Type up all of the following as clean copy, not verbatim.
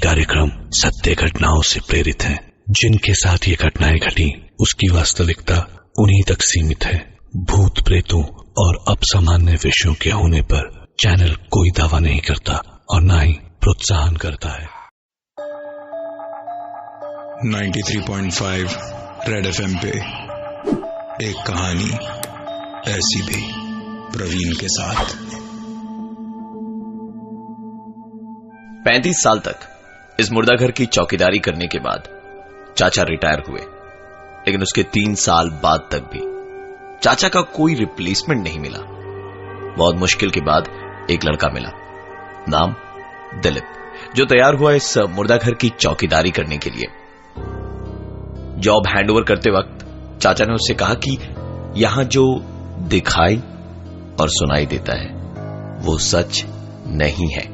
कार्यक्रम सत्य घटनाओं से प्रेरित हैं। जिनके साथ ये घटनाएं घटी उसकी वास्तविकता उन्हीं तक सीमित है। भूत प्रेतों और असामान्य विषयों के होने पर चैनल कोई दावा नहीं करता और न ही प्रोत्साहन करता है। 93.5 रेड एफएम पे एक कहानी ऐसी भी, प्रवीण के साथ। 35 साल तक इस मुर्दाघर की चौकीदारी करने के बाद चाचा रिटायर हुए, लेकिन उसके 3 साल बाद तक भी चाचा का कोई रिप्लेसमेंट नहीं मिला। बहुत मुश्किल के बाद एक लड़का मिला, नाम दिलीप, जो तैयार हुआ इस मुर्दाघर की चौकीदारी करने के लिए। जॉब हैंडओवर करते वक्त चाचा ने उससे कहा कि यहां जो दिखाई और सुनाई देता है वो सच नहीं है।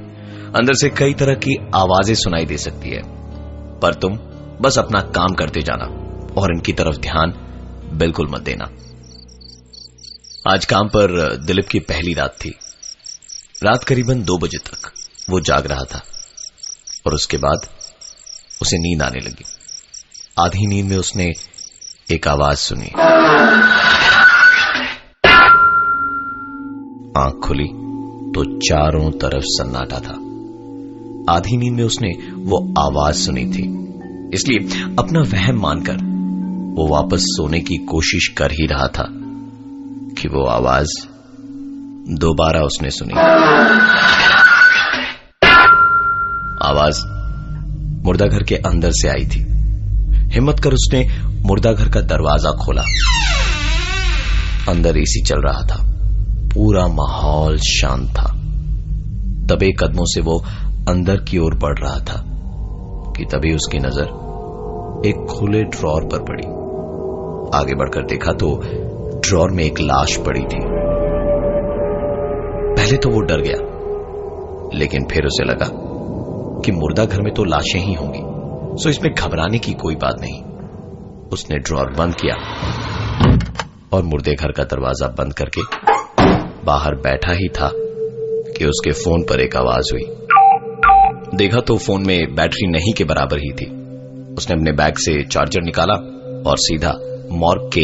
अंदर से कई तरह की आवाजें सुनाई दे सकती है, पर तुम बस अपना काम करते जाना और इनकी तरफ ध्यान बिल्कुल मत देना। आज काम पर दिलीप की पहली रात थी। रात करीबन 2 बजे तक वो जाग रहा था और उसके बाद उसे नींद आने लगी। आधी नींद में उसने एक आवाज सुनी। आंख खुली तो चारों तरफ सन्नाटा था। आधी नींद में उसने वो आवाज सुनी थी, इसलिए अपना वहम मानकर वो वापस सोने की कोशिश कर ही रहा था कि वो आवाज दोबारा उसने सुनी। आवाज मुर्दाघर के अंदर से आई थी। हिम्मत कर उसने मुर्दाघर का दरवाजा खोला। अंदर एसी चल रहा था, पूरा माहौल शांत था। दबे कदमों से वो अंदर की ओर बढ़ रहा था कि तभी उसकी नजर एक खुले ड्रॉर पर पड़ी। आगे बढ़कर देखा तो ड्रॉर में एक लाश पड़ी थी। पहले तो वो डर गया, लेकिन फिर उसे लगा कि मुर्दाघर में तो लाशें ही होंगी, सो इसमें घबराने की कोई बात नहीं। उसने ड्रॉर बंद किया और मुर्देघर का दरवाजा बंद करके बाहर बैठा ही था कि उसके फोन पर एक आवाज हुई। देखा तो फोन में बैटरी नहीं के बराबर ही थी। उसने अपने बैग से चार्जर निकाला और सीधा मॉर्ग के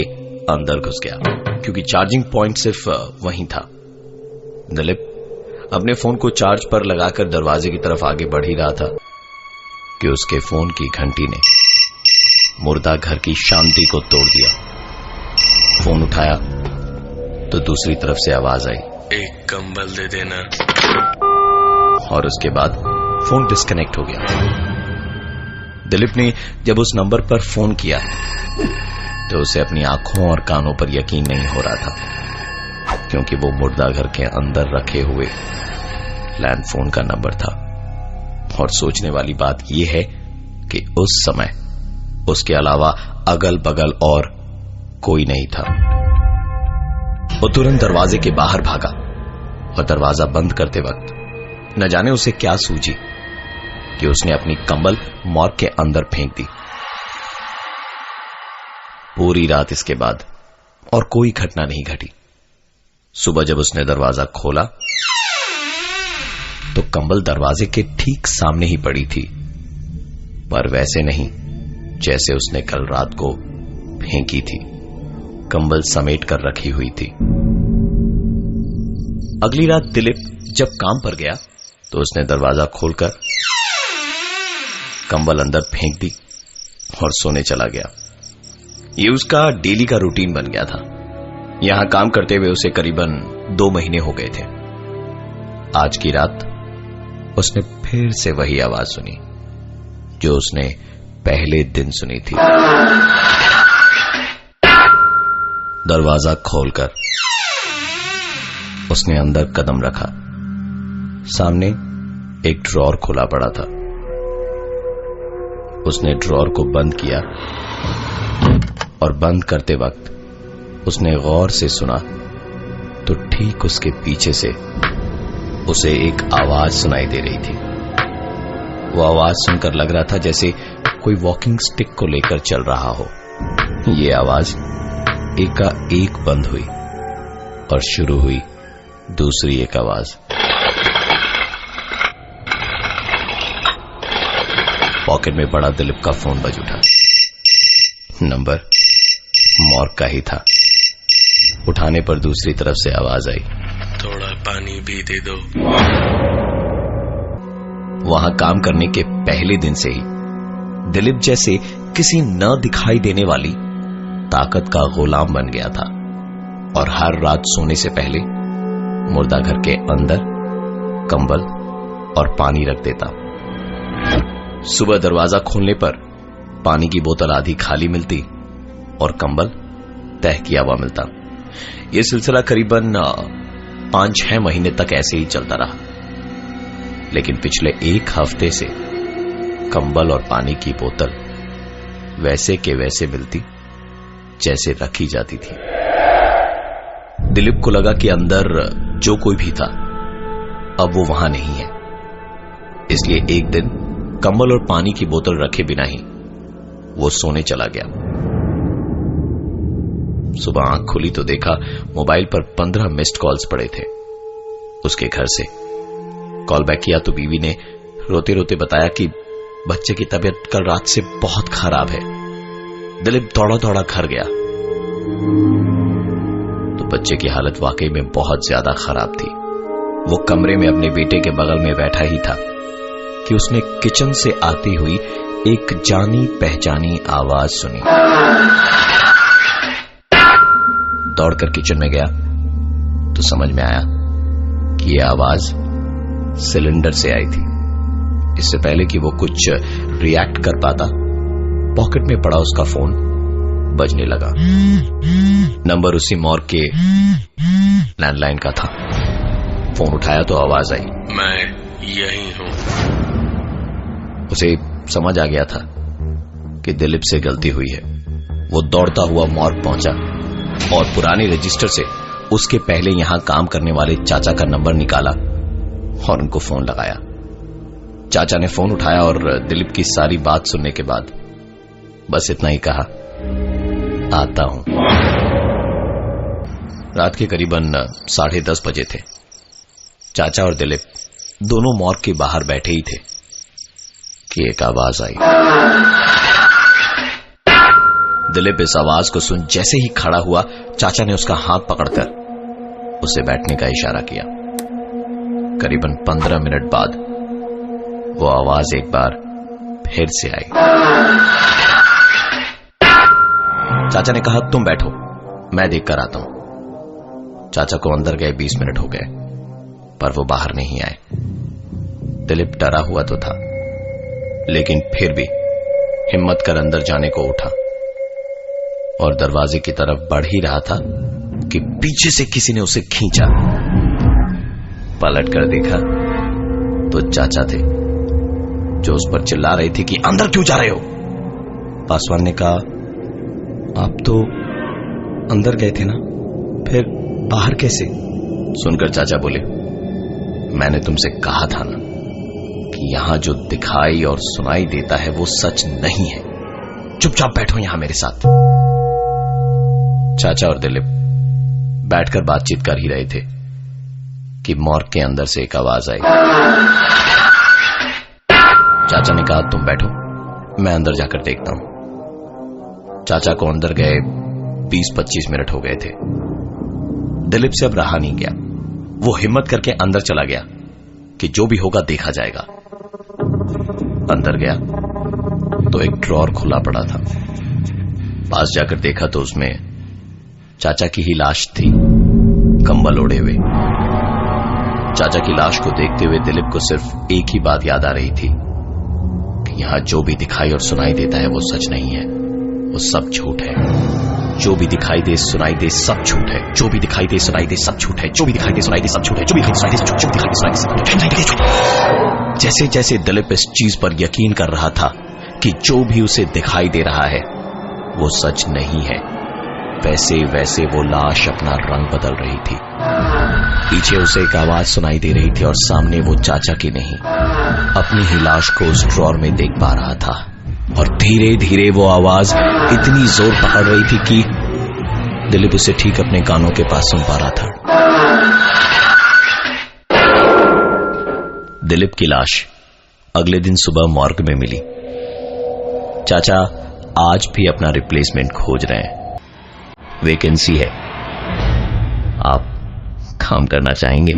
अंदर घुस गया, क्योंकि चार्जिंग पॉइंट सिर्फ वहीं था। दिलीप अपने फोन को चार्ज पर लगाकर दरवाजे की तरफ आगे बढ़ ही रहा था कि उसके फोन की घंटी ने मुर्दाघर की शांति को तोड़ दिया। फोन उठाया तो दूसरी तरफ से आवाज आई, एक कंबल दे देना। और उसके बाद फोन डिस्कनेक्ट हो गया। दिलीप ने जब उस नंबर पर फोन किया तो उसे अपनी आंखों और कानों पर यकीन नहीं हो रहा था, क्योंकि वो मुर्दाघर के अंदर रखे हुए लैंडफोन का नंबर था। और सोचने वाली बात यह है कि उस समय उसके अलावा अगल बगल और कोई नहीं था। वो तुरंत दरवाजे के बाहर भागा और दरवाजा बंद करते वक्त न जाने उसे क्या सूझी कि उसने अपनी कंबल मॉर्ग के अंदर फेंक दी। पूरी रात इसके बाद और कोई घटना नहीं घटी। सुबह जब उसने दरवाजा खोला तो कंबल दरवाजे के ठीक सामने ही पड़ी थी, पर वैसे नहीं जैसे उसने कल रात को फेंकी थी। कंबल समेट कर रखी हुई थी। अगली रात दिलीप जब काम पर गया तो उसने दरवाजा खोलकर कंबल अंदर फेंक दी और सोने चला गया। ये उसका डेली का रूटीन बन गया था। यहां काम करते हुए उसे करीबन 2 महीने हो गए थे। आज की रात उसने फिर से वही आवाज सुनी जो उसने पहले दिन सुनी थी। दरवाजा खोलकर उसने अंदर कदम रखा। सामने एक ड्रॉर खुला पड़ा था। उसने ड्रॉर को बंद किया और बंद करते वक्त उसने गौर से सुना तो ठीक उसके पीछे से उसे एक आवाज सुनाई दे रही थी। वो आवाज सुनकर लग रहा था जैसे कोई वॉकिंग स्टिक को लेकर चल रहा हो। ये आवाज एकाएक बंद हुई और शुरू हुई दूसरी एक आवाज। पॉकेट में पड़ा दिलीप का फोन बज उठा। नंबर मॉर्ग का ही था। उठाने पर दूसरी तरफ से आवाज आई, थोड़ा पानी भी दे दो। वहां काम करने के पहले दिन से ही दिलीप जैसे किसी न दिखाई देने वाली ताकत का गुलाम बन गया था और हर रात सोने से पहले मुर्दाघर के अंदर कंबल और पानी रख देता। सुबह दरवाजा खोलने पर पानी की बोतल आधी खाली मिलती और कंबल तह किया हुआ मिलता। यह सिलसिला करीबन 5-6 महीने तक ऐसे ही चलता रहा, लेकिन पिछले 1 हफ्ते से कंबल और पानी की बोतल वैसे के वैसे मिलती जैसे रखी जाती थी। दिलीप को लगा कि अंदर जो कोई भी था अब वो वहां नहीं है, इसलिए एक दिन कंबल और पानी की बोतल रखे बिना ही वो सोने चला गया। सुबह आंख खुली तो देखा मोबाइल पर 15 मिस्ड कॉल्स पड़े थे उसके घर से। कॉल बैक किया तो बीवी ने रोते रोते बताया कि बच्चे की तबीयत कल रात से बहुत खराब है। दिलीप दौड़ा दौड़ा घर गया तो बच्चे की हालत वाकई में बहुत ज्यादा खराब थी। वो कमरे में अपने बेटे के बगल में बैठा ही था कि उसने किचन से आती हुई एक जानी पहचानी आवाज सुनी। दौड़कर किचन में गया तो समझ में आया कि यह आवाज सिलेंडर से आई थी। इससे पहले कि वो कुछ रिएक्ट कर पाता, पॉकेट में पड़ा उसका फोन बजने लगा। नंबर उसी मॉर्ग के लैंडलाइन का था। फोन उठाया तो आवाज आई, मैं यही हूं। उसे समझ आ गया था कि दिलीप से गलती हुई है। वो दौड़ता हुआ मॉर्ग पहुंचा और पुराने रजिस्टर से उसके पहले यहां काम करने वाले चाचा का नंबर निकाला और उनको फोन लगाया। चाचा ने फोन उठाया और दिलीप की सारी बात सुनने के बाद बस इतना ही कहा, आता हूं। रात के करीबन 10:30 बजे थे। चाचा और दिलीप दोनों मॉर्ग के बाहर बैठे ही थे कि एक आवाज आई। दिलीप इस आवाज को सुन जैसे ही खड़ा हुआ, चाचा ने उसका हाथ पकड़कर उसे बैठने का इशारा किया। करीबन 15 मिनट बाद वो आवाज एक बार फिर से आई। चाचा ने कहा, तुम बैठो, मैं देखकर आता हूं। चाचा को अंदर गए 20 मिनट हो गए पर वो बाहर नहीं आए। दिलीप डरा हुआ तो था, लेकिन फिर भी हिम्मत कर अंदर जाने को उठा और दरवाजे की तरफ बढ़ ही रहा था कि पीछे से किसी ने उसे खींचा। पलट कर देखा तो चाचा थे, जो उस पर चिल्ला रहे थे कि अंदर क्यों जा रहे हो। पासवान ने कहा, आप तो अंदर गए थे ना, फिर बाहर कैसे? सुनकर चाचा बोले, मैंने तुमसे कहा था ना कि यहां जो दिखाई और सुनाई देता है वो सच नहीं है। चुपचाप बैठो यहां मेरे साथ। चाचा और दिलीप बैठकर बातचीत कर ही रहे थे कि मॉर्ग के अंदर से एक आवाज आई। चाचा ने कहा, तुम बैठो, मैं अंदर जाकर देखता हूं। चाचा को अंदर गए 20-25 मिनट हो गए थे। दिलीप से अब रहा नहीं गया। वो हिम्मत करके अंदर चला गया कि जो भी होगा देखा जाएगा। अंदर गया तो एक ड्रॉर खुला पड़ा था। पास जाकर देखा तो उसमें चाचा की ही लाश थी, कंबल ओढ़े हुए। चाचा की लाश को देखते हुए दिलीप को सिर्फ एक ही बात याद आ रही थी कि यहां जो भी दिखाई और सुनाई देता है वो सच नहीं है, वो सब झूठ है। जो भी दिखाई दे सुनाई दे सब झूठ है। जो भी दिखाई दे सुनाई दे सब झूठ है। जो भी दिखाई दे सुनाई दे सब झूठ है। जो भी दिखाई दे सुनाई दे, जो भी दिखाई दे सुनाई दे सब झूठ है। जैसे जैसे दिलीप इस चीज पर यकीन कर रहा था कि जो भी उसे दिखाई दे रहा है वो सच नहीं है, वैसे वैसे वो लाश अपना रंग बदल रही थी। पीछे उसे एक आवाज सुनाई दे रही थी और सामने वो चाचा की नहीं, अपनी ही लाश को उस ड्रॉर में देख पा रहा था। और धीरे धीरे वो आवाज इतनी जोर पकड़ रही थी कि दिलीप उसे ठीक अपने कानों के पास सुन पा रहा था। दिलीप की लाश अगले दिन सुबह मॉर्ग में मिली चाचा आज भी अपना रिप्लेसमेंट खोज रहे हैं। वैकेंसी है, आप काम करना चाहेंगे?